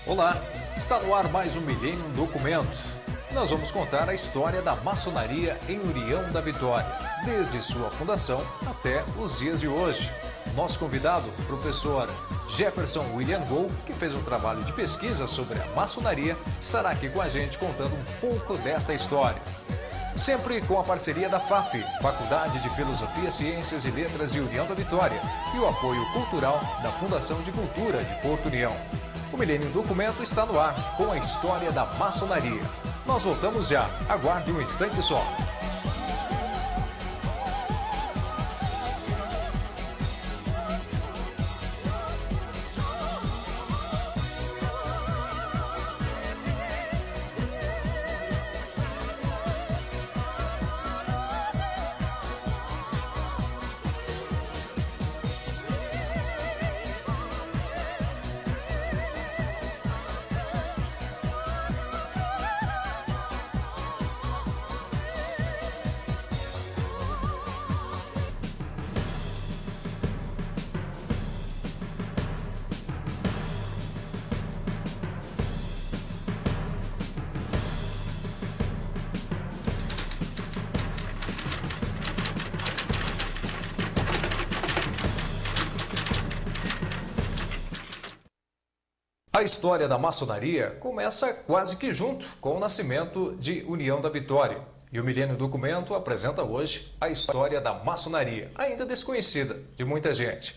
Olá, está no ar mais um Millennium Documento. Nós vamos contar a história da maçonaria em União da Vitória, desde sua fundação até os dias de hoje. Nosso convidado, professor Jefferson William Gould, que fez um trabalho de pesquisa sobre a maçonaria, estará aqui com a gente contando um pouco desta história. Sempre com a parceria da FAF, Faculdade de Filosofia, Ciências e Letras de União da Vitória, e o apoio cultural da Fundação de Cultura de Porto União. O Millennium Documento está no ar com a história da maçonaria. Nós voltamos já, aguarde um instante só. A história da maçonaria começa quase que junto com o nascimento de União da Vitória. E o Millennium Documento apresenta hoje a história da maçonaria, ainda desconhecida de muita gente.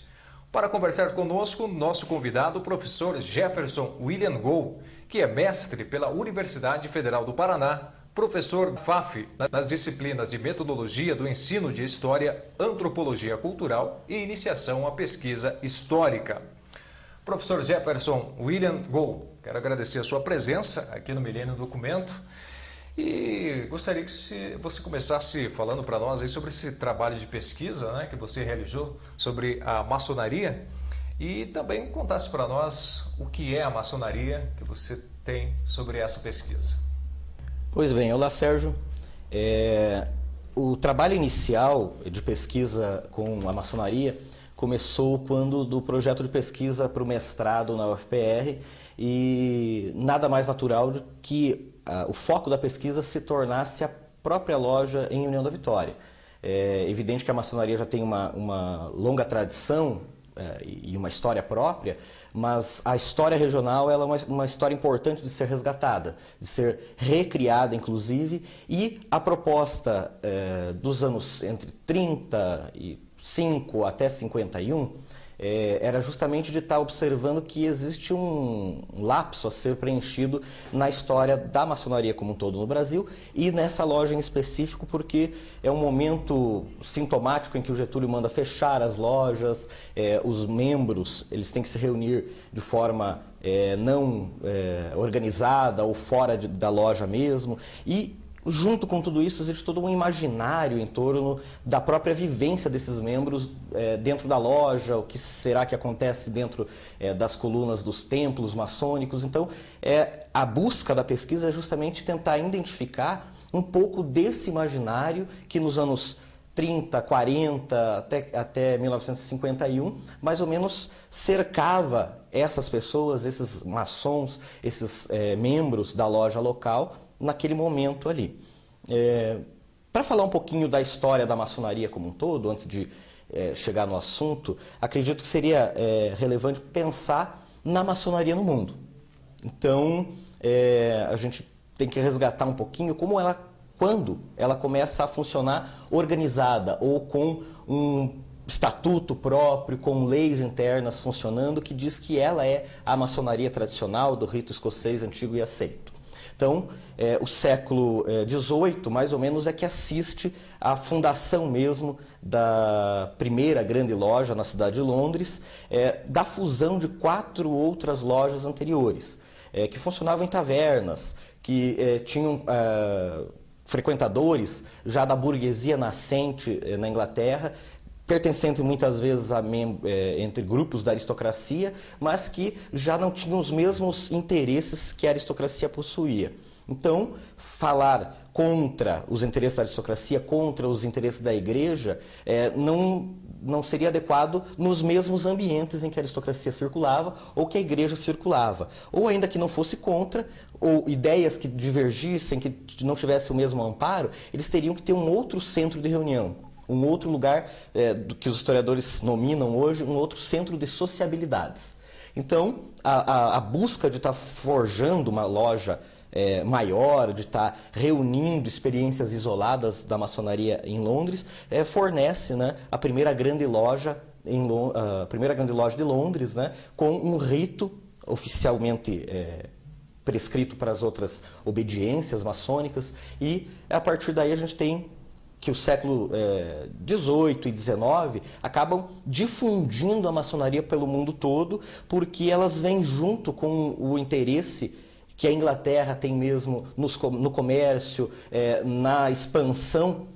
Para conversar conosco, nosso convidado, o professor Jefferson William Gould, que é mestre pela Universidade Federal do Paraná, professor FAF nas disciplinas de Metodologia do Ensino de História, Antropologia Cultural e Iniciação à Pesquisa Histórica. Professor Jefferson William Gould, quero agradecer a sua presença aqui no Millennium Documento e gostaria que você começasse falando para nós aí sobre esse trabalho de pesquisa, né, que você realizou sobre a maçonaria e também contasse para nós o que é a maçonaria que você tem sobre essa pesquisa. Pois bem, olá Sérgio. O trabalho inicial de pesquisa com a maçonaria começou quando do projeto de pesquisa para o mestrado na UFPR e nada mais natural do que o foco da pesquisa se tornasse a própria loja em União da Vitória. É evidente que a maçonaria já tem uma longa tradição e uma história própria, mas a história regional ela é uma história importante de ser resgatada, de ser recriada inclusive, e a proposta dos anos entre 35 até 51, era justamente de estar observando que existe um lapso a ser preenchido na história da maçonaria como um todo no Brasil e nessa loja em específico, porque é um momento sintomático em que o Getúlio manda fechar as lojas, os membros eles têm que se reunir de forma não organizada ou fora da loja mesmo, e junto com tudo isso, existe todo um imaginário em torno da própria vivência desses membros dentro da loja, o que será que acontece dentro das colunas dos templos maçônicos. Então, a busca da pesquisa é justamente tentar identificar um pouco desse imaginário que nos anos 30, 40, até 1951, mais ou menos cercava essas pessoas, esses maçons, esses membros da loja local, naquele momento ali. Para falar um pouquinho da história da maçonaria como um todo, antes de chegar no assunto, acredito que seria relevante pensar na maçonaria no mundo. Então, a gente tem que resgatar um pouquinho quando ela começa a funcionar organizada ou com um estatuto próprio, com leis internas funcionando, que diz que ela é a maçonaria tradicional do rito escocês antigo e aceito. Então, o século XVIII, mais ou menos, é que assiste à fundação mesmo da primeira grande loja na cidade de Londres, da fusão de 4 outras lojas anteriores, que funcionavam em tavernas, que tinham frequentadores já da burguesia nascente na Inglaterra, pertencente muitas vezes entre grupos da aristocracia, mas que já não tinham os mesmos interesses que a aristocracia possuía. Então, falar contra os interesses da aristocracia, contra os interesses da igreja, não não seria adequado nos mesmos ambientes em que a aristocracia circulava ou que a igreja circulava. Ou ainda que não fosse contra, ou ideias que divergissem, que não tivessem o mesmo amparo, eles teriam que ter um outro centro de reunião, um outro lugar do que os historiadores nominam hoje, um outro centro de sociabilidades. Então, a busca de estar forjando uma loja maior, de estar reunindo experiências isoladas da maçonaria em Londres, fornece, né, a primeira grande loja de Londres, né, com um rito oficialmente prescrito para as outras obediências maçônicas, e a partir daí a gente tem que o século XVIII e XIX acabam difundindo a maçonaria pelo mundo todo, porque elas vêm junto com o interesse que a Inglaterra tem mesmo no comércio, na expansão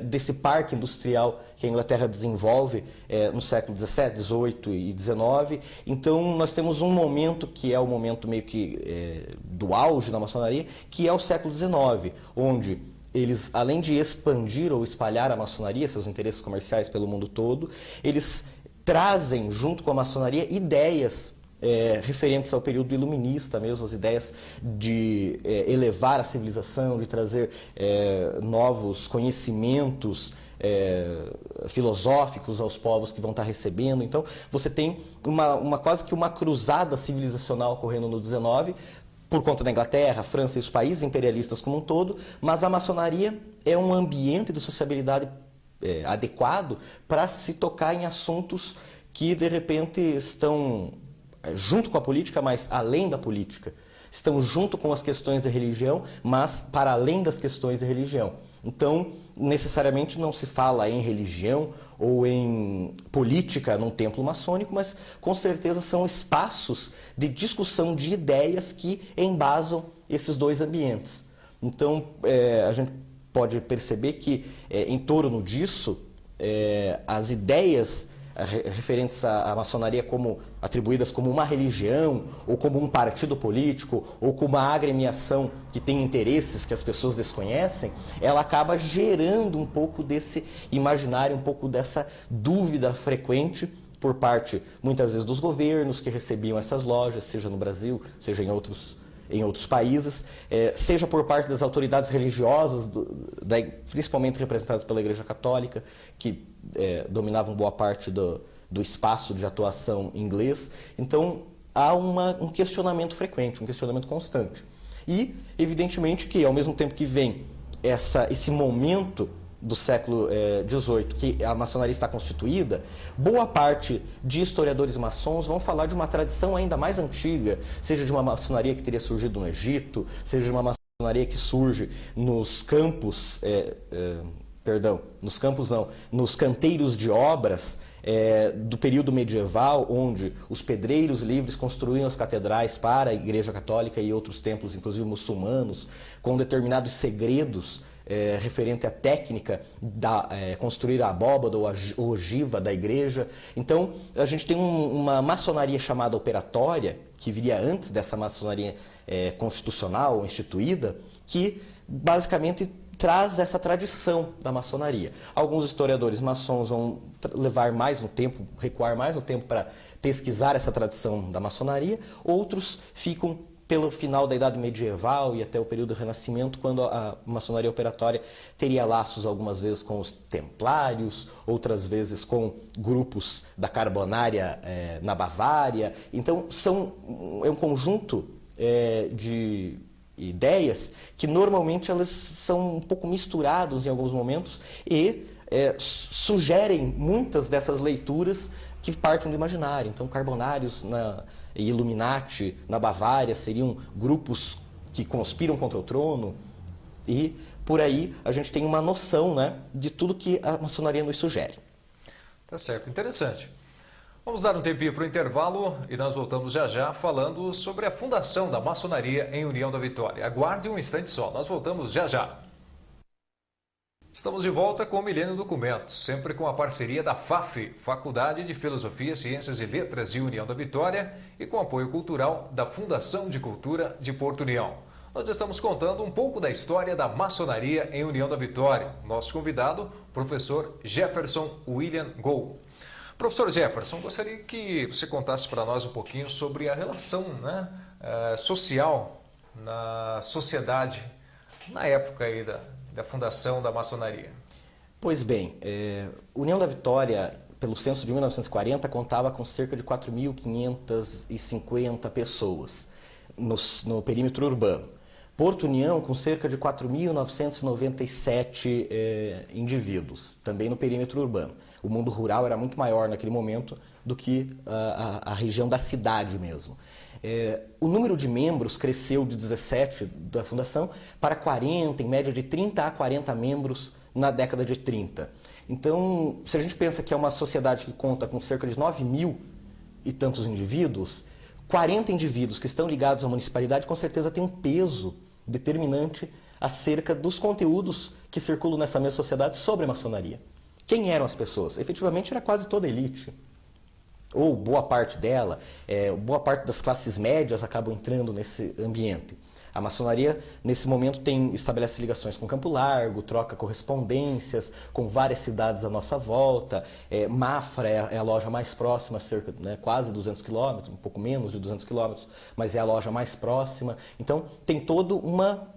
desse parque industrial que a Inglaterra desenvolve no século XVII, XVIII e XIX. Então nós temos um momento que é o momento meio que do auge da maçonaria, que é o século XIX, onde eles, além de expandir ou espalhar a maçonaria, seus interesses comerciais pelo mundo todo, eles trazem junto com a maçonaria ideias referentes ao período iluminista mesmo, as ideias de elevar a civilização, de trazer novos conhecimentos filosóficos aos povos que vão estar recebendo. Então você tem quase que uma cruzada civilizacional ocorrendo no XIX, por conta da Inglaterra, França e os países imperialistas como um todo, mas a maçonaria é um ambiente de sociabilidade adequado para se tocar em assuntos que de repente estão junto com a política, mas além da política. Estão junto com as questões de religião, mas para além das questões de religião. Então, necessariamente não se fala em religião ou em política num templo maçônico, mas com certeza são espaços de discussão de ideias que embasam esses dois ambientes. Então, a gente pode perceber que em torno disso, as ideias referentes à maçonaria como atribuídas como uma religião, ou como um partido político, ou como uma agremiação que tem interesses que as pessoas desconhecem, ela acaba gerando um pouco desse imaginário, um pouco dessa dúvida frequente por parte, muitas vezes, dos governos que recebiam essas lojas, seja no Brasil, seja em outros países, seja por parte das autoridades religiosas, principalmente representadas pela Igreja Católica, que dominavam boa parte do espaço de atuação inglês. Então, há um questionamento frequente, um questionamento constante. E, evidentemente, que ao mesmo tempo que vem esse momento do século XVIII, que a maçonaria está constituída, boa parte de historiadores maçons vão falar de uma tradição ainda mais antiga, seja de uma maçonaria que teria surgido no Egito, seja de uma maçonaria que surge nos campos, nos canteiros de obras do período medieval, onde os pedreiros livres construíam as catedrais para a Igreja Católica e outros templos, inclusive muçulmanos, com determinados segredos referente à técnica de construir a abóbada ou a ogiva da igreja. Então, a gente tem uma maçonaria chamada operatória, que viria antes dessa maçonaria constitucional, instituída, que basicamente traz essa tradição da maçonaria. Alguns historiadores maçons vão levar mais no tempo, recuar mais no tempo para pesquisar essa tradição da maçonaria, outros ficam pelo final da Idade Medieval e até o período do Renascimento, quando a maçonaria operatória teria laços algumas vezes com os templários, outras vezes com grupos da Carbonária na Bavária. Então, é um conjunto de ideias que normalmente elas são um pouco misturados em alguns momentos e sugerem muitas dessas leituras que partem do imaginário. Então, Carbonários e Illuminati na Bavária seriam grupos que conspiram contra o trono, e por aí a gente tem uma noção, né, de tudo que a maçonaria nos sugere. Tá certo, interessante. Vamos dar um tempinho para o intervalo e nós voltamos já já falando sobre a fundação da maçonaria em União da Vitória. Aguarde um instante só, nós voltamos já já. Estamos de volta com o Milênio Documentos, sempre com a parceria da FAF, Faculdade de Filosofia, Ciências e Letras de União da Vitória, e com apoio cultural da Fundação de Cultura de Porto União. nós estamos contando um pouco da história da maçonaria em União da Vitória. Nosso convidado, professor Jefferson William Gol. Professor Jefferson, gostaria que você contasse para nós um pouquinho sobre a relação social na sociedade na época aí da fundação da maçonaria. Pois bem, União da Vitória, pelo censo de 1940, contava com cerca de 4.550 pessoas no perímetro urbano. Porto União com cerca de 4.997 indivíduos, também no perímetro urbano. O mundo rural era muito maior naquele momento do que a região da cidade mesmo. O número de membros cresceu de 17 da fundação para 40, em média de 30 a 40 membros na década de 30. Então, se a gente pensa que é uma sociedade que conta com cerca de 9.000 e tantos indivíduos, 40 indivíduos que estão ligados à municipalidade com certeza têm um peso determinante acerca dos conteúdos que circulam nessa mesma sociedade sobre a maçonaria. Quem eram as pessoas? Efetivamente era quase toda a elite, ou boa parte dela, boa parte das classes médias acabam entrando nesse ambiente. A maçonaria, nesse momento, estabelece ligações com Campo Largo, troca correspondências com várias cidades à nossa volta. Mafra é a loja mais próxima, cerca, quase 200 quilômetros, um pouco menos de 200 quilômetros, mas é a loja mais próxima. Então, tem toda uma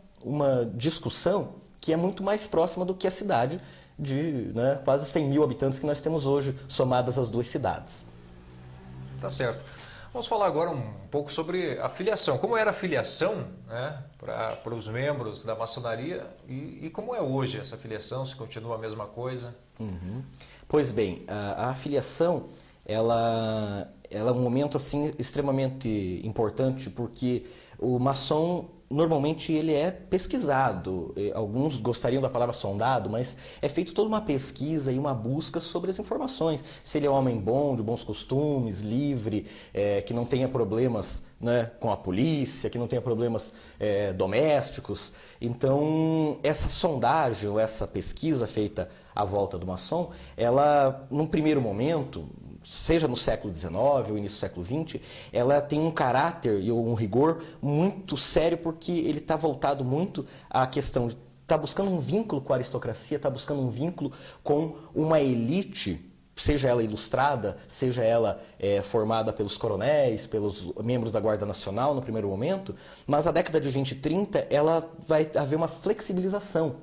discussão que é muito mais próxima do que a cidade de quase 100.000 habitantes que nós temos hoje, somadas as duas cidades. Tá certo. Vamos falar agora um pouco sobre a filiação. Como era a filiação para os membros da maçonaria e como é hoje essa filiação, se continua a mesma coisa? Uhum. Pois bem, a filiação ela é um momento assim, extremamente importante porque o maçom normalmente ele é pesquisado, alguns gostariam da palavra sondado, mas é feita toda uma pesquisa e uma busca sobre as informações. Se ele é um homem bom, de bons costumes, livre, que não tenha problemas com a polícia, que não tenha problemas domésticos. Então, essa sondagem ou essa pesquisa feita à volta do maçom, ela, num primeiro momento, seja no século XIX ou início do século XX, ela tem um caráter e um rigor muito sério porque ele está voltado muito à questão de estar buscando um vínculo com a aristocracia, está buscando um vínculo com uma elite, seja ela ilustrada, seja ela formada pelos coronéis, pelos membros da Guarda Nacional no primeiro momento, mas a década de 20 e 30 ela vai haver uma flexibilização.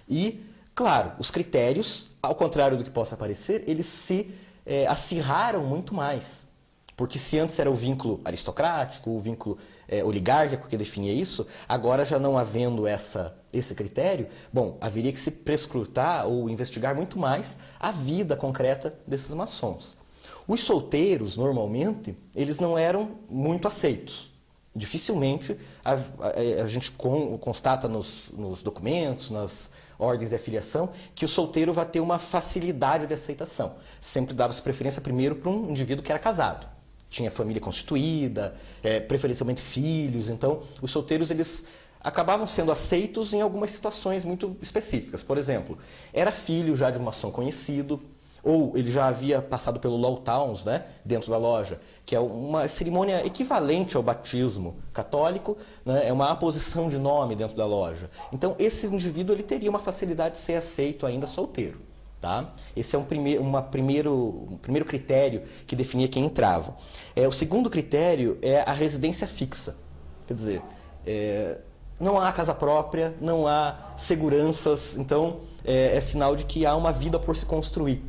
E, claro, os critérios, ao contrário do que possa parecer, eles se acirraram muito mais. Porque se antes era o vínculo aristocrático, o vínculo oligárquico que definia isso, agora já não havendo esse critério, bom, haveria que se prescrutar ou investigar muito mais a vida concreta desses maçons. Os solteiros, normalmente, eles não eram muito aceitos. Dificilmente a gente constata nos documentos, nas ordens de afiliação, que o solteiro vai ter uma facilidade de aceitação. Sempre dava-se preferência primeiro para um indivíduo que era casado. Tinha família constituída, preferencialmente filhos. Então, os solteiros eles acabavam sendo aceitos em algumas situações muito específicas. Por exemplo, era filho já de um maçom conhecido, ou ele já havia passado pelo Law Towns, dentro da loja, que é uma cerimônia equivalente ao batismo católico, é uma aposição de nome dentro da loja. Então, esse indivíduo ele teria uma facilidade de ser aceito ainda solteiro. Tá? Esse é um primeiro critério que definia quem entrava. O segundo critério é a residência fixa. Quer dizer, não há casa própria, não há seguranças, então é sinal de que há uma vida por se construir.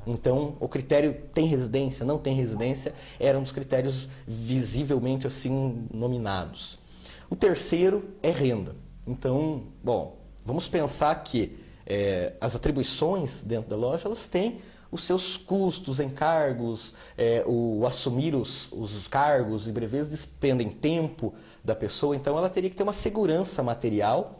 Então, o critério tem residência, não tem residência, era um dos critérios visivelmente assim nominados. O terceiro é renda. Então, bom, vamos pensar que as atribuições dentro da loja, elas têm os seus custos, encargos, o assumir os cargos e brevês despendem tempo da pessoa, então ela teria que ter uma segurança material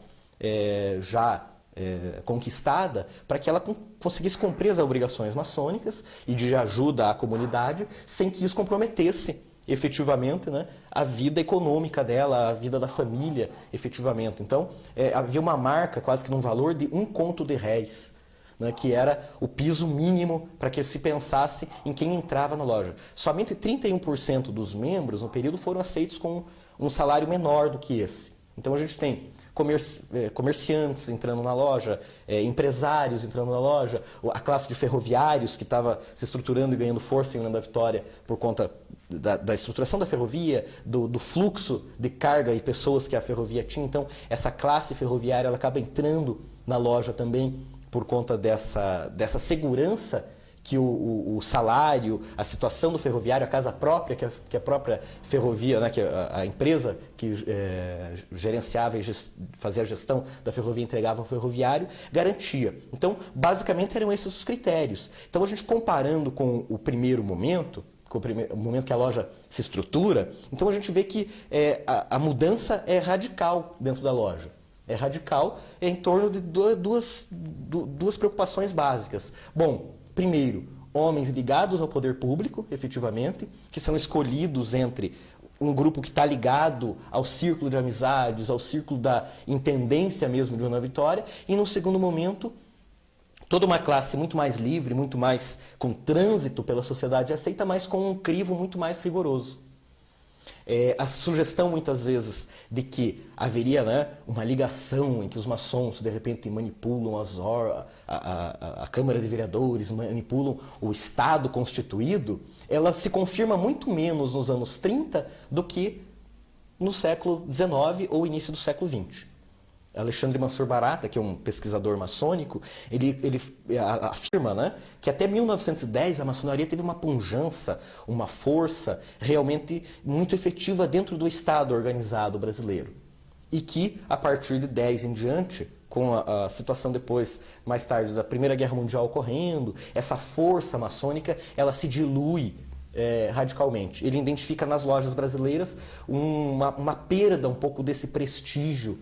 conquistada para que ela conseguisse cumprir as obrigações maçônicas e de ajuda à comunidade sem que isso comprometesse efetivamente a vida econômica dela, a vida da família efetivamente. Então havia uma marca quase que num valor de 1 conto de réis, que era o piso mínimo para que se pensasse em quem entrava na loja. Somente 31% dos membros no período foram aceitos com um salário menor do que esse. Então a gente tem comerciantes entrando na loja, empresários entrando na loja, a classe de ferroviários que estava se estruturando e ganhando força em União da Vitória por conta da estruturação da ferrovia, do fluxo de carga e pessoas que a ferrovia tinha. Então essa classe ferroviária ela acaba entrando na loja também por conta dessa segurança que o salário, a situação do ferroviário, a casa própria, que a própria ferrovia, né, que a empresa que gerenciava e fazia a gestão da ferrovia entregava ao ferroviário, garantia. Então, basicamente, eram esses os critérios. Então, a gente comparando com o primeiro momento, o momento que a loja se estrutura, então a gente vê que a mudança é radical dentro da loja. É radical em torno de duas preocupações básicas. Bom, primeiro, homens ligados ao poder público, efetivamente, que são escolhidos entre um grupo que está ligado ao círculo de amizades, ao círculo da intendência mesmo de União da Vitória, e no segundo momento, toda uma classe muito mais livre, muito mais com trânsito pela sociedade aceita, mas com um crivo muito mais rigoroso. A sugestão muitas vezes de que haveria, né, uma ligação em que os maçons de repente manipulam a Câmara de Vereadores, manipulam o Estado constituído, ela se confirma muito menos nos anos 30 do que no século XIX ou início do século XX. Alexandre Mansur Barata, que é um pesquisador maçônico, ele afirma, né, que até 1910 a maçonaria teve uma pujança, uma força realmente muito efetiva dentro do Estado organizado brasileiro. E que, a partir de 10 em diante, com a situação depois, mais tarde, da Primeira Guerra Mundial ocorrendo, essa força maçônica ela se dilui radicalmente. Ele identifica nas lojas brasileiras uma perda um pouco desse prestígio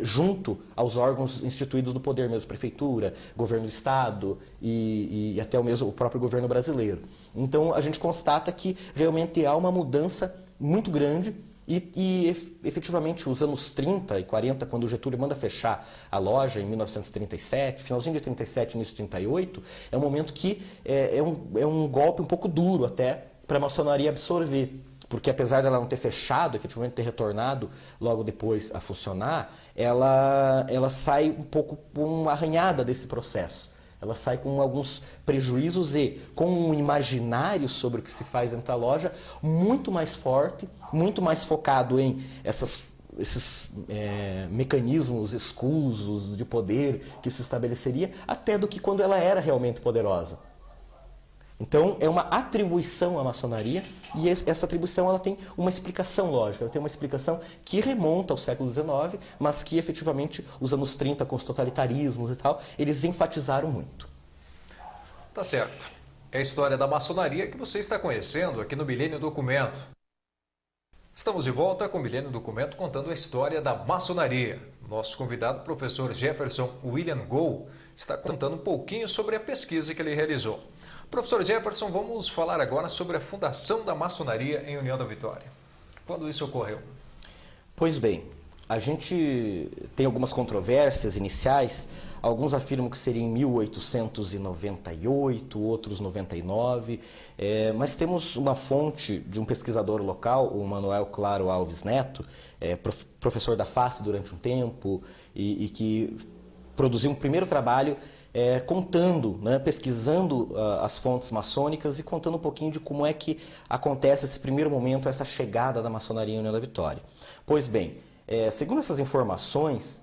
junto aos órgãos instituídos do poder mesmo, prefeitura, governo do estado e até o próprio governo brasileiro. Então a gente constata que realmente há uma mudança muito grande e efetivamente os anos 30 e 40, quando o Getúlio manda fechar a loja em 1937, finalzinho de 37, início de 38, é um momento que é um golpe um pouco duro até para a maçonaria absorver. Porque apesar dela não ter fechado, efetivamente ter retornado logo depois a funcionar, ela sai um pouco arranhada desse processo. Ela sai com alguns prejuízos e com um imaginário sobre o que se faz dentro da loja muito mais forte, muito mais focado em esses mecanismos escusos de poder que se estabeleceria, até do que quando ela era realmente poderosa. Então, é uma atribuição à maçonaria e essa atribuição ela tem uma explicação lógica, ela tem uma explicação que remonta ao século XIX, mas que efetivamente os anos 30 com os totalitarismos e tal, eles enfatizaram muito. Tá certo. É a história da maçonaria que você está conhecendo aqui no Milênio Documento. Estamos de volta com o Milênio Documento contando a história da maçonaria. Nosso convidado, o professor Jefferson William Goh, está contando um pouquinho sobre a pesquisa que ele realizou. Professor Jefferson, vamos falar agora sobre a fundação da maçonaria em União da Vitória. Quando isso ocorreu? Pois bem, a gente tem algumas controvérsias iniciais. Alguns afirmam que seria em 1898, outros 99, mas temos uma fonte de um pesquisador local, o Manuel Claro Alves Neto, professor da FACE durante um tempo e que produziu um primeiro trabalho contando, né, pesquisando as fontes maçônicas e contando um pouquinho de como é que acontece esse primeiro momento, essa chegada da maçonaria em União da Vitória. Pois bem, segundo essas informações,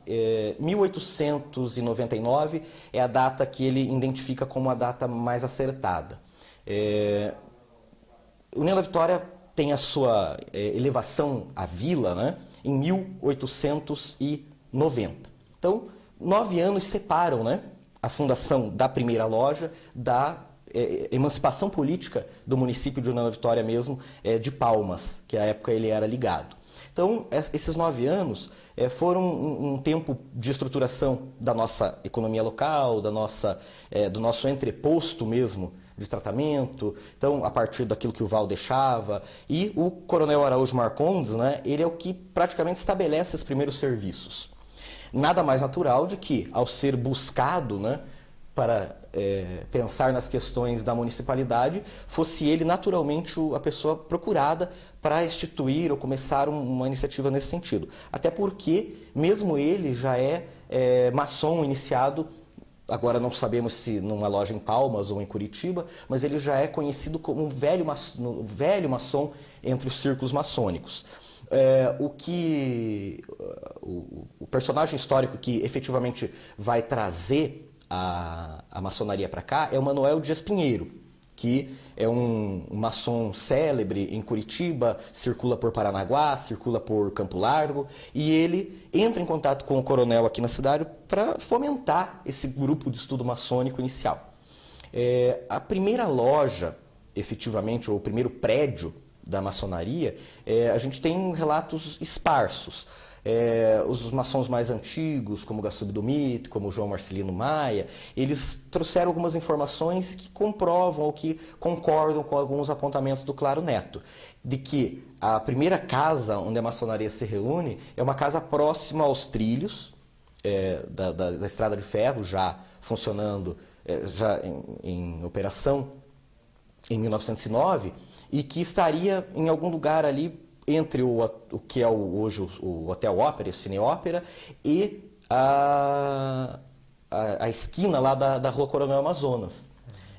1899 é a data que ele identifica como a data mais acertada. União da Vitória tem a sua elevação à vila, né, em 1890. Então, 9 anos separam, né, a fundação da primeira loja da emancipação política do município de União da Vitória mesmo, de Palmas, que à época ele era ligado. Então, esses 9 anos foram um tempo de estruturação da nossa economia local, do nosso entreposto mesmo de tratamento, então a partir daquilo que o Val deixava, e o Coronel Araújo Marcondes, né, ele é o que praticamente estabelece os primeiros serviços. Nada mais natural de que, ao ser buscado, né, para pensar nas questões da municipalidade, fosse ele naturalmente a pessoa procurada para instituir ou começar uma iniciativa nesse sentido. Até porque, mesmo ele já é maçom iniciado, agora não sabemos se numa loja em Palmas ou em Curitiba, mas ele já é conhecido como um velho maçom entre os círculos maçônicos. O personagem histórico que efetivamente vai trazer a maçonaria para cá é o Manuel Dias Pinheiro, que é um maçom célebre em Curitiba, circula por Paranaguá, circula por Campo Largo, e ele entra em contato com o coronel aqui na cidade para fomentar esse grupo de estudo maçônico inicial. A primeira loja, efetivamente, ou o primeiro prédio da maçonaria, a gente tem relatos esparsos. Os maçons mais antigos, como Gassub do Mito, como João Marcelino Maia, eles trouxeram algumas informações que comprovam ou que concordam com alguns apontamentos do Claro Neto, de que a primeira casa onde a maçonaria se reúne é uma casa próxima aos trilhos da Estrada de Ferro, já funcionando, já em operação em 1909, e que estaria em algum lugar ali entre o que é hoje o Hotel Ópera, o Cine Ópera, e a esquina lá da Rua Coronel Amazonas.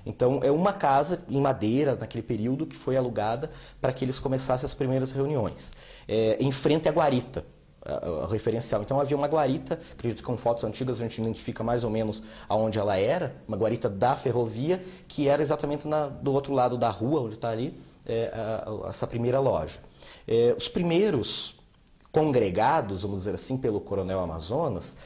Então, é uma casa em madeira, naquele período, que foi alugada para que eles começassem as primeiras reuniões. Em frente à guarita, o referencial. Então, havia uma guarita, acredito que com fotos antigas a gente identifica mais ou menos aonde ela era, uma guarita da ferrovia, que era exatamente do outro lado da rua, onde está ali, essa primeira loja. Os primeiros congregados, vamos dizer assim, pelo Coronel Amazonas,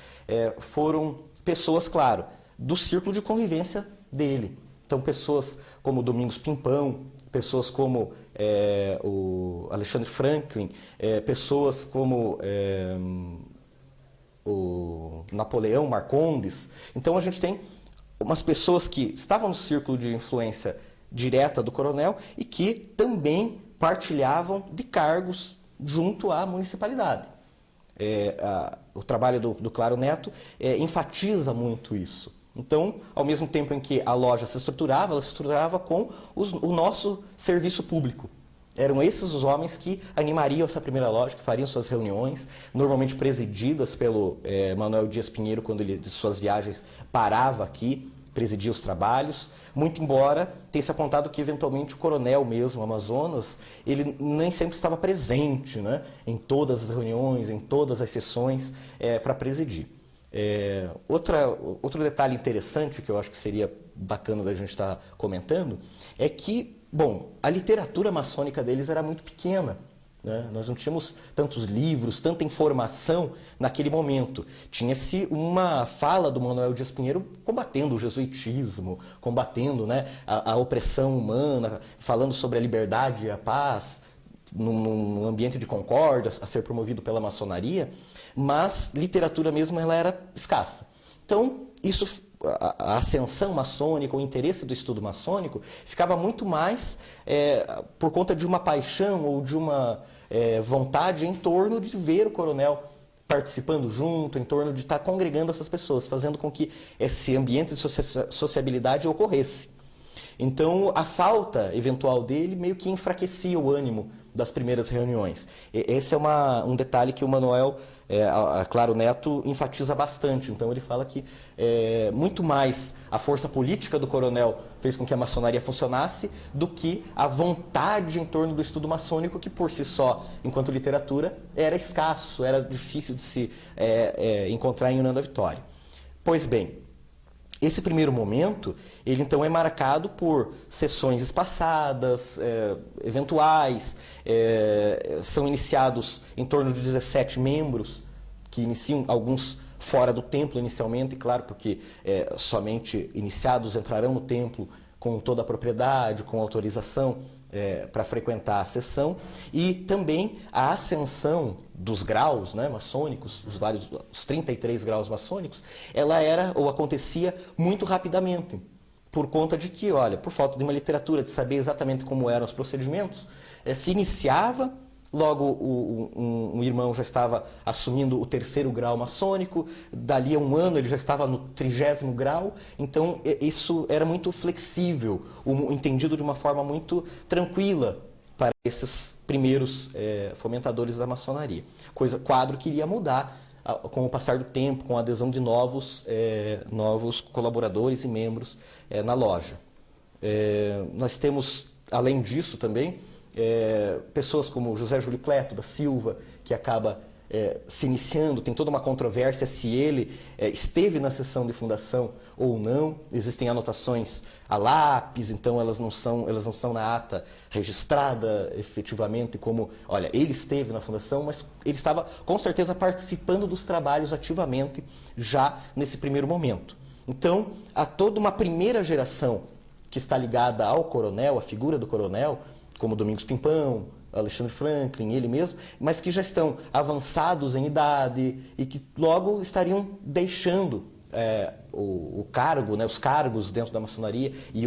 foram pessoas, claro, do círculo de convivência dele. Então, pessoas como Domingos Pimpão, pessoas como o Alexandre Franklin, pessoas como o Napoleão Marcondes. Então, a gente tem umas pessoas que estavam no círculo de influência direta do coronel e que também partilhavam de cargos junto à municipalidade. O trabalho do Claro Neto enfatiza muito isso. Então, ao mesmo tempo em que a loja se estruturava, ela se estruturava com o nosso serviço público. Eram esses os homens que animariam essa primeira loja, que fariam suas reuniões, normalmente presididas pelo Manuel Dias Pinheiro, quando ele, de suas viagens, parava aqui, presidia os trabalhos, muito embora tenha se apontado que eventualmente o coronel mesmo, Amazonas, ele nem sempre estava presente, né, em todas as reuniões, em todas as sessões para presidir. Outro detalhe interessante que eu acho que seria bacana da gente estar comentando é que, bom, a literatura maçônica deles era muito pequena. Nós não tínhamos tantos livros, tanta informação naquele momento. Tinha-se uma fala do Manuel Dias Pinheiro combatendo o jesuitismo, combatendo, né, a opressão humana, falando sobre a liberdade e a paz, num ambiente de concórdia a ser promovido pela maçonaria, mas literatura mesmo ela era escassa. Então, a ascensão maçônica, o interesse do estudo maçônico, ficava muito mais por conta de uma paixão ou de uma vontade em torno de ver o coronel participando junto, em torno de estar congregando essas pessoas, fazendo com que esse ambiente de sociabilidade ocorresse. Então, a falta eventual dele meio que enfraquecia o ânimo das primeiras reuniões. Esse é um detalhe que o Manuel Claro Neto enfatiza bastante. Então, ele fala que muito mais a força política do coronel fez com que a maçonaria funcionasse do que a vontade em torno do estudo maçônico, que por si só, enquanto literatura, era escasso, era difícil de se encontrar em União da Vitória. Pois bem, esse primeiro momento, ele então é marcado por sessões espaçadas, eventuais, são iniciados em torno de 17 membros, que iniciam alguns fora do templo inicialmente, claro, porque somente iniciados entrarão no templo com toda a propriedade, com autorização para frequentar a sessão, e também a ascensão dos graus, né, maçônicos, os 33 graus maçônicos, ela era ou acontecia muito rapidamente, por conta de que, olha, por falta de uma literatura, de saber exatamente como eram os procedimentos, se iniciava Logo, um irmão já estava assumindo o 3º grau maçônico, dali a um ano ele já estava no 30º grau, então isso era muito flexível, entendido de uma forma muito tranquila para esses primeiros fomentadores da maçonaria. Quadro que iria mudar com o passar do tempo, com a adesão de novos colaboradores e membros na loja. Nós temos, além disso também, pessoas como José Júlio Cleto da Silva, que acaba se iniciando, tem toda uma controvérsia se ele esteve na sessão de fundação ou não. Existem anotações a lápis, então elas não são na ata registrada efetivamente como, olha, ele esteve na fundação, mas ele estava com certeza participando dos trabalhos ativamente já nesse primeiro momento. Então, há toda uma primeira geração que está ligada ao coronel, à figura do coronel, como Domingos Pimpão, Alexandre Franklin, ele mesmo, mas que já estão avançados em idade e que logo estariam deixando o cargo, né, os cargos dentro da maçonaria e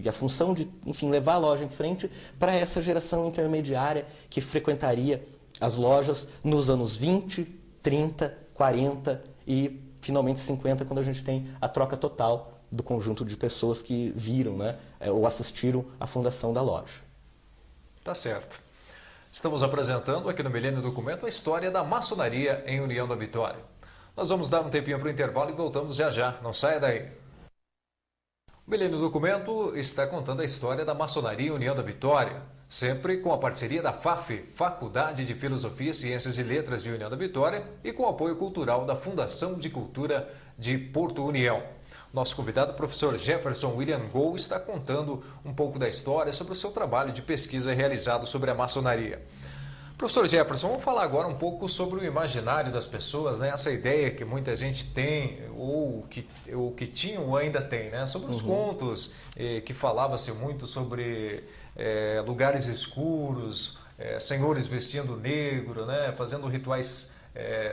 a função de, enfim, levar a loja em frente para essa geração intermediária que frequentaria as lojas nos anos 20, 30, 40 e finalmente 50, quando a gente tem a troca total do conjunto de pessoas que viram, né, ou assistiram à fundação da loja. Tá certo. Estamos apresentando aqui no Milênio Documento a história da maçonaria em União da Vitória. Nós vamos dar um tempinho para o intervalo e voltamos já já. Não saia daí. O Milênio Documento está contando a história da maçonaria em União da Vitória, sempre com a parceria da FAF, Faculdade de Filosofia, Ciências e Letras de União da Vitória, e com o apoio cultural da Fundação de Cultura de Porto União. Nosso convidado, o professor Jefferson William Gol, está contando um pouco da história sobre o seu trabalho de pesquisa realizado sobre a maçonaria. Professor Jefferson, vamos falar agora um pouco sobre o imaginário das pessoas, né? Essa ideia que muita gente tem, ou que tinha ou ainda tem, né? Sobre os contos, que falava-se muito sobre lugares escuros, senhores vestindo negro, né? Fazendo rituais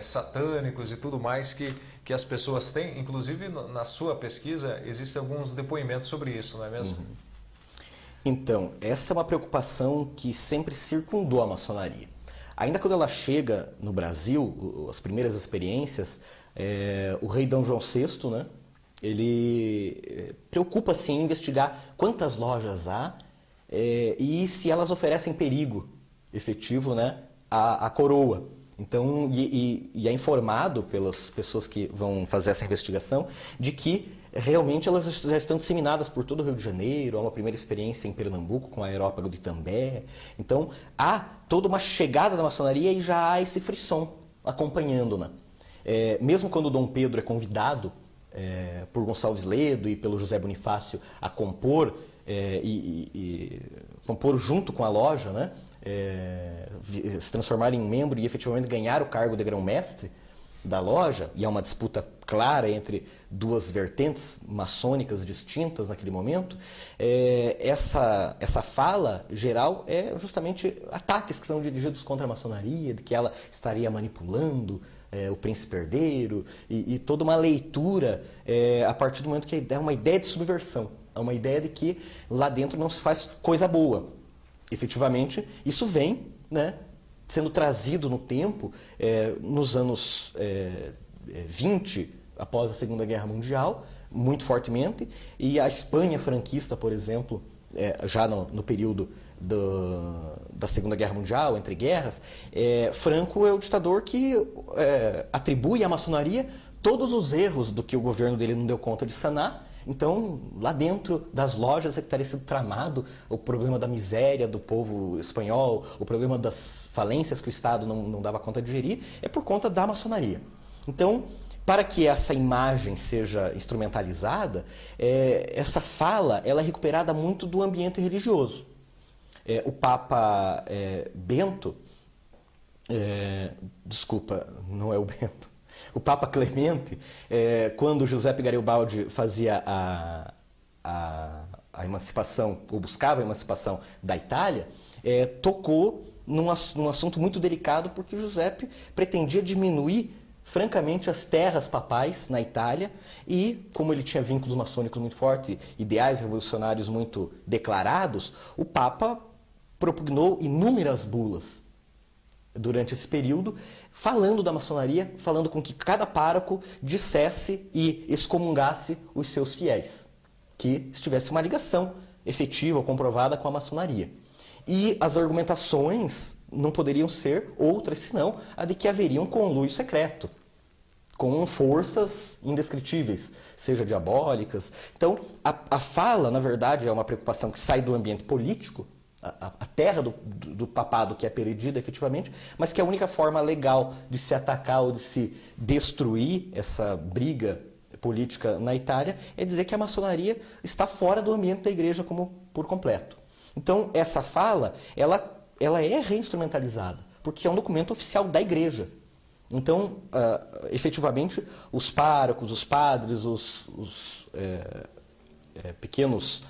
satânicos e tudo mais que as pessoas têm. Inclusive, na sua pesquisa, existem alguns depoimentos sobre isso, não é mesmo? Então, essa é uma preocupação que sempre circundou a maçonaria. Ainda quando ela chega no Brasil, as primeiras experiências, o rei Dom João VI, né, ele preocupa-se em investigar quantas lojas há e se elas oferecem perigo efetivo, né, à coroa. Então, e é informado pelas pessoas que vão fazer essa investigação de que realmente elas já estão disseminadas por todo o Rio de Janeiro. Há uma primeira experiência em Pernambuco com a Aerópago de Itambé. Então, há toda uma chegada da maçonaria e já há esse frisson acompanhando-na. Mesmo quando Dom Pedro é convidado por Gonçalves Ledo e pelo José Bonifácio a compor, compor junto com a loja, né? Se transformar em membro e efetivamente ganhar o cargo de grão-mestre da loja, e há uma disputa clara entre duas vertentes maçônicas distintas naquele momento, essa fala geral é justamente ataques que são dirigidos contra a maçonaria, de que ela estaria manipulando o príncipe herdeiro, e toda uma leitura a partir do momento que é uma ideia de subversão, é uma ideia de que lá dentro não se faz coisa boa. Efetivamente, isso vem, né, sendo trazido no tempo, nos anos 20, após a Segunda Guerra Mundial, muito fortemente, e a Espanha franquista, por exemplo, já no período da Segunda Guerra Mundial, entre guerras, Franco é o ditador que atribui à maçonaria todos os erros do que o governo dele não deu conta de sanar. Então, lá dentro das lojas é que estaria sendo tramado o problema da miséria do povo espanhol, o problema das falências que o Estado não dava conta de gerir, é por conta da maçonaria. Então, para que essa imagem seja instrumentalizada, essa fala ela é recuperada muito do ambiente religioso. O Papa Bento, desculpa, não é o Bento, o Papa Clemente, quando Giuseppe Garibaldi fazia a emancipação, ou buscava a emancipação da Itália, tocou num assunto muito delicado, porque Giuseppe pretendia diminuir francamente as terras papais na Itália, e como ele tinha vínculos maçônicos muito fortes, ideais revolucionários muito declarados, o Papa propugnou inúmeras bulas durante esse período, falando da maçonaria, falando com que cada pároco dissesse e excomungasse os seus fiéis, que estivesse uma ligação efetiva ou comprovada com a maçonaria. E as argumentações não poderiam ser outras senão a de que haveria um conluio secreto, com forças indescritíveis, seja diabólicas. Então, a fala, na verdade, é uma preocupação que sai do ambiente político, a terra do papado que é perdida efetivamente, mas que a única forma legal de se atacar ou de se destruir essa briga política na Itália é dizer que a maçonaria está fora do ambiente da igreja por completo. Então, essa fala, ela é reinstrumentalizada, porque é um documento oficial da igreja. Então, efetivamente, os párocos, os padres, os pequenos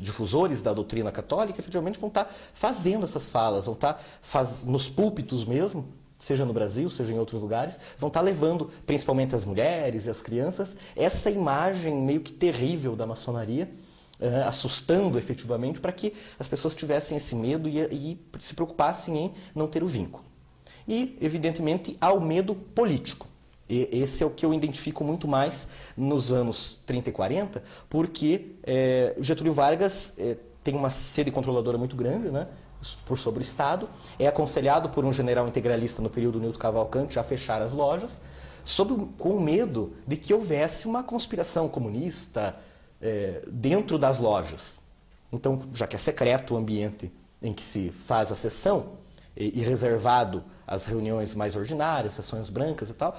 difusores da doutrina católica, efetivamente vão estar fazendo essas falas, vão estar nos púlpitos mesmo, seja no Brasil, seja em outros lugares, vão estar levando, principalmente as mulheres e as crianças, essa imagem meio que terrível da maçonaria, assustando efetivamente para que as pessoas tivessem esse medo e se preocupassem em não ter o vínculo. E, evidentemente, há o medo político. E esse é o que eu identifico muito mais nos anos 30 e 40, porque Getúlio Vargas tem uma sede controladora muito grande, né, sobre o Estado, é aconselhado por um general integralista no período Nilton Cavalcanti a fechar as lojas, com o medo de que houvesse uma conspiração comunista dentro das lojas. Então, já que é secreto o ambiente em que se faz a sessão, e reservado às reuniões mais ordinárias, sessões brancas e tal,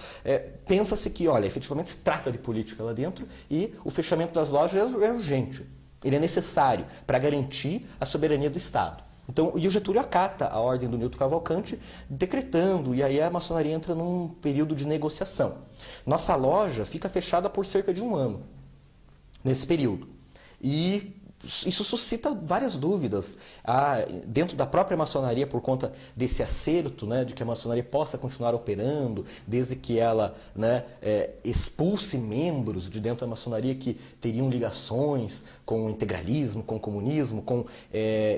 pensa-se que, olha, efetivamente se trata de política lá dentro e o fechamento das lojas é urgente. Ele é necessário para garantir a soberania do Estado. Então, e o Getúlio acata a ordem do Nilton Cavalcanti, decretando, e aí a maçonaria entra num período de negociação. Nossa loja fica fechada por cerca de 1 ano, nesse período. E isso suscita várias dúvidas dentro da própria maçonaria por conta desse acerto, né, de que a maçonaria possa continuar operando, desde que ela, né, expulse membros de dentro da maçonaria que teriam ligações com o integralismo, com o comunismo, com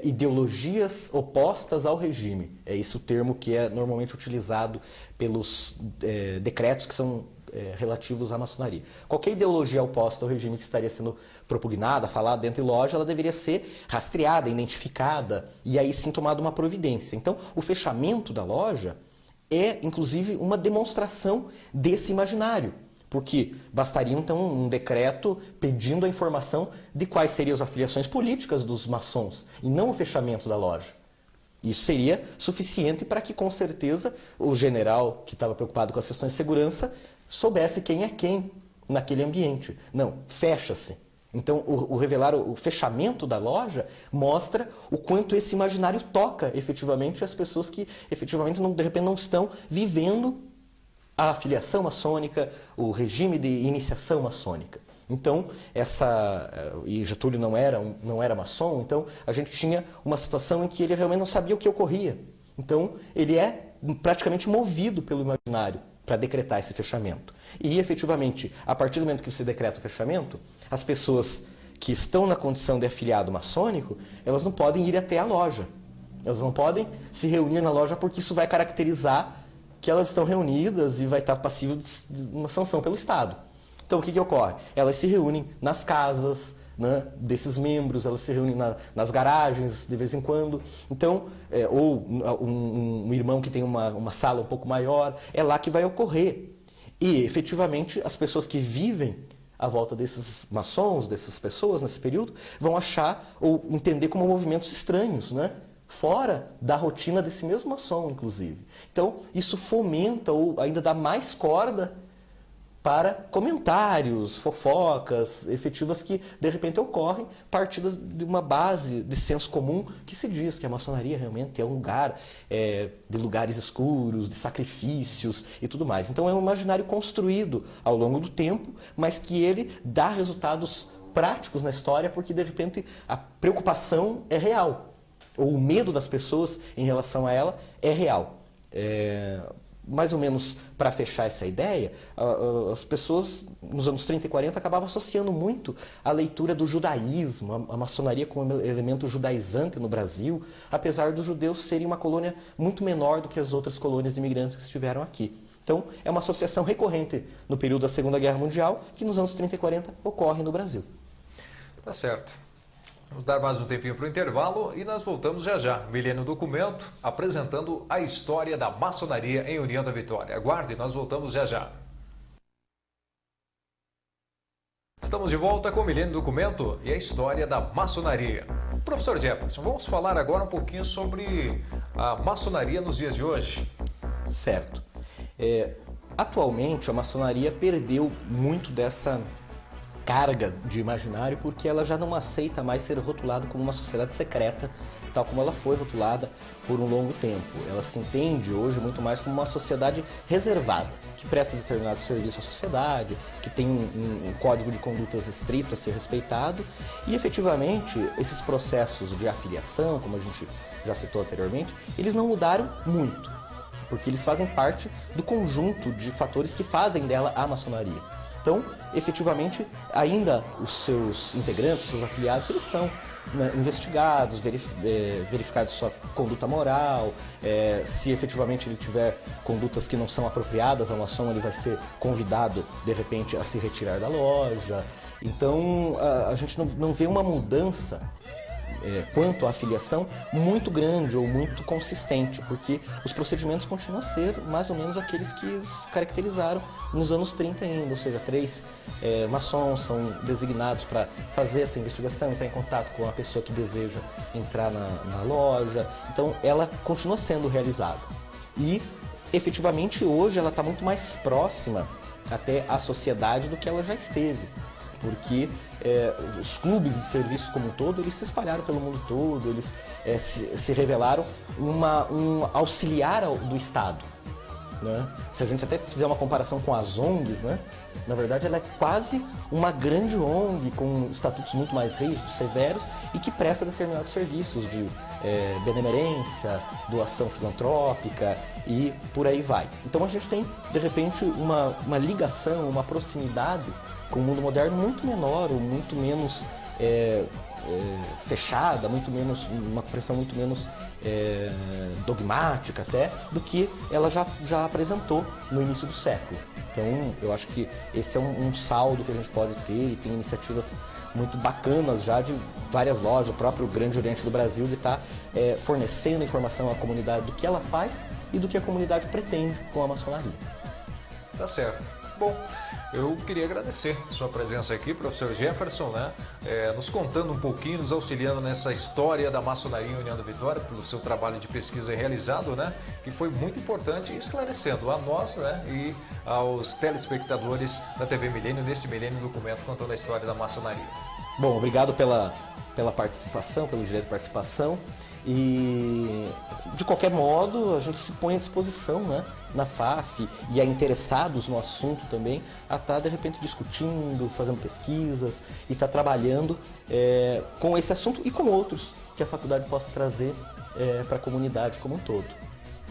ideologias opostas ao regime. É esse o termo que é normalmente utilizado pelos decretos que são relativos à maçonaria. Qualquer ideologia oposta ao regime que estaria sendo propugnada, falada dentro de loja, ela deveria ser rastreada, identificada e aí sim tomada uma providência. Então, o fechamento da loja é, inclusive, uma demonstração desse imaginário, porque bastaria então um decreto pedindo a informação de quais seriam as afiliações políticas dos maçons e não o fechamento da loja. Isso seria suficiente para que, com certeza, o general que estava preocupado com as questões de segurança soubesse quem é quem naquele ambiente. Não, fecha-se. Então, o fechamento da loja mostra o quanto esse imaginário toca efetivamente as pessoas que efetivamente de repente não estão vivendo a afiliação maçônica, o regime de iniciação maçônica. Então, e Getúlio não era maçom, então a gente tinha uma situação em que ele realmente não sabia o que ocorria. Então, ele é praticamente movido pelo imaginário para decretar esse fechamento. E, efetivamente, a partir do momento que se decreta o fechamento, as pessoas que estão na condição de afiliado maçônico, elas não podem ir até a loja. Elas não podem se reunir na loja porque isso vai caracterizar que elas estão reunidas e vai estar passível de uma sanção pelo Estado. Então, o que ocorre? Elas se reúnem nas casas, né, desses membros, elas se reúnem nas garagens de vez em quando. Então, ou um irmão que tem uma sala um pouco maior, é lá que vai ocorrer. E, efetivamente, as pessoas que vivem à volta desses maçons, dessas pessoas nesse período, vão achar ou entender como movimentos estranhos, né? Fora da rotina desse mesmo maçom, inclusive. Então, isso fomenta ou ainda dá mais corda para comentários, fofocas efetivas que, de repente, ocorrem partidas de uma base de senso comum que se diz que a maçonaria realmente é um lugar de lugares escuros, de sacrifícios e tudo mais. Então, é um imaginário construído ao longo do tempo, mas que ele dá resultados práticos na história porque, de repente, a preocupação é real, ou o medo das pessoas em relação a ela é real. mais ou menos para fechar essa ideia, as pessoas nos anos 30 e 40 acabavam associando muito a leitura do judaísmo, a maçonaria como elemento judaizante no Brasil, apesar dos judeus serem uma colônia muito menor do que as outras colônias imigrantes que estiveram aqui. Então, é uma associação recorrente no período da Segunda Guerra Mundial, que nos anos 30 e 40 ocorre no Brasil. Tá certo. Vamos dar mais um tempinho para o intervalo e nós voltamos já já. Milênio Documento, apresentando a história da maçonaria em União da Vitória. Aguarde, nós voltamos já já. Estamos de volta com o Milênio Documento e a história da maçonaria. Professor Jefferson, vamos falar agora um pouquinho sobre a maçonaria nos dias de hoje. Certo. Atualmente, a maçonaria perdeu muito dessa carga de imaginário porque ela já não aceita mais ser rotulada como uma sociedade secreta, tal como ela foi rotulada por um longo tempo. Ela se entende hoje muito mais como uma sociedade reservada, que presta determinado serviço à sociedade, que tem um código de condutas estrito a ser respeitado e, efetivamente, esses processos de afiliação, como a gente já citou anteriormente, eles não mudaram muito, porque eles fazem parte do conjunto de fatores que fazem dela a maçonaria. Então, efetivamente, ainda os seus integrantes, os seus afiliados, eles são, né, investigados, verificados sua conduta moral, se efetivamente ele tiver condutas que não são apropriadas ao maçom, ele vai ser convidado, de repente, a se retirar da loja. Então, a gente não vê uma mudança quanto à afiliação muito grande ou muito consistente, porque os procedimentos continuam a ser mais ou menos aqueles que os caracterizaram nos anos 30 ainda, ou seja, 3 maçons são designados para fazer essa investigação, entrar em contato com a pessoa que deseja entrar na loja, então ela continua sendo realizada. E, efetivamente, hoje ela está muito mais próxima até à sociedade do que ela já esteve, porque os clubes de serviços como um todo, eles se espalharam pelo mundo todo, eles se revelaram um auxiliar do Estado, né? Se a gente até fizer uma comparação com as ONGs, né? Na verdade ela é quase uma grande ONG com estatutos muito mais rígidos, severos e que presta determinados serviços de benemerência, doação filantrópica e por aí vai. Então a gente tem, de repente, uma ligação, uma proximidade com o mundo moderno muito menor ou muito menos fechada, muito menos, uma pressão muito menos dogmática até, do que ela já apresentou no início do século. Então eu acho que esse é um saldo que a gente pode ter e tem iniciativas muito bacanas já de várias lojas, o próprio Grande Oriente do Brasil, de estar fornecendo informação à comunidade do que ela faz e do que a comunidade pretende com a maçonaria. Tá certo. Bom, eu queria agradecer a sua presença aqui, professor Jefferson, né? Nos contando um pouquinho, nos auxiliando nessa história da maçonaria em União da Vitória, pelo seu trabalho de pesquisa realizado, né? Que foi muito importante, esclarecendo a nós, né? E aos telespectadores da TV Milênio, nesse Milênio Documento, contando a história da maçonaria. Bom, obrigado pela participação, pelo direito de participação. E, de qualquer modo, a gente se põe à disposição, né, na FAF e a interessados no assunto também, a estar, de repente, discutindo, fazendo pesquisas e estar trabalhando com esse assunto e com outros que a faculdade possa trazer para a comunidade como um todo.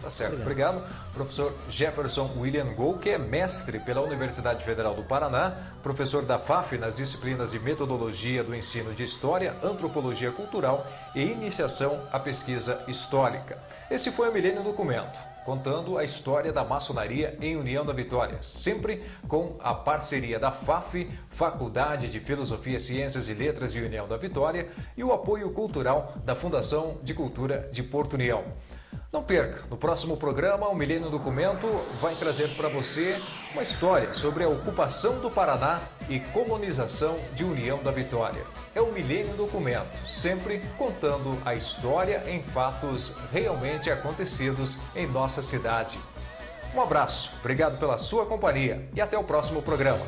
Tá certo, obrigado. Professor Jefferson William Gol, que é mestre pela Universidade Federal do Paraná, professor da FAF nas disciplinas de Metodologia do Ensino de História, Antropologia Cultural e Iniciação à Pesquisa Histórica. Esse foi o Milênio Documento, contando a história da maçonaria em União da Vitória, sempre com a parceria da FAF, Faculdade de Filosofia, Ciências e Letras de União da Vitória, e o apoio cultural da Fundação de Cultura de Porto União. Não perca, no próximo programa, o Milênio Documento vai trazer para você uma história sobre a ocupação do Paraná e colonização de União da Vitória. É o Milênio Documento, sempre contando a história em fatos realmente acontecidos em nossa cidade. Um abraço, obrigado pela sua companhia e até o próximo programa.